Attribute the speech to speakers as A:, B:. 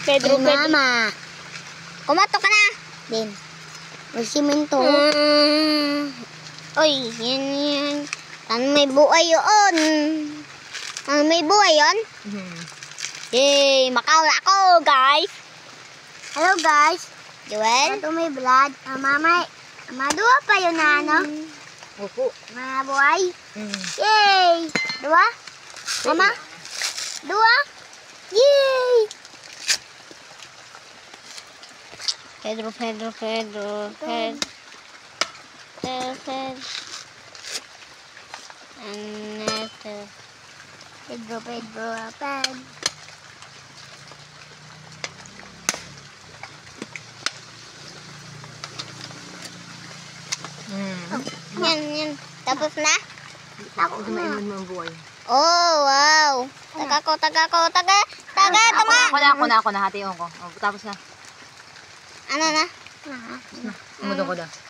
A: Pedro,
B: Ay,
A: Pedro.
B: mama.
A: Kumato ka na.
B: Din. May simento.
A: Oy, yan. Ano may buhay yun? Ano may buhay yun? Yay, makaula ako, guys.
B: Hello, guys.
A: Joel?
B: Ito may blood. Mama, dua pa yun na, ano?
A: Opo.
B: Mga buhay. Yay! Dua? Mama? Dua? Yay!
A: Pedro. Another.
B: Pedro, apan.
A: Yan. Tapos na?
B: Ako na.
A: Oh, wow. Taga.
C: Ako na, hati ko. Oh, tapos na.
A: Ano na?
C: Umudong ko na.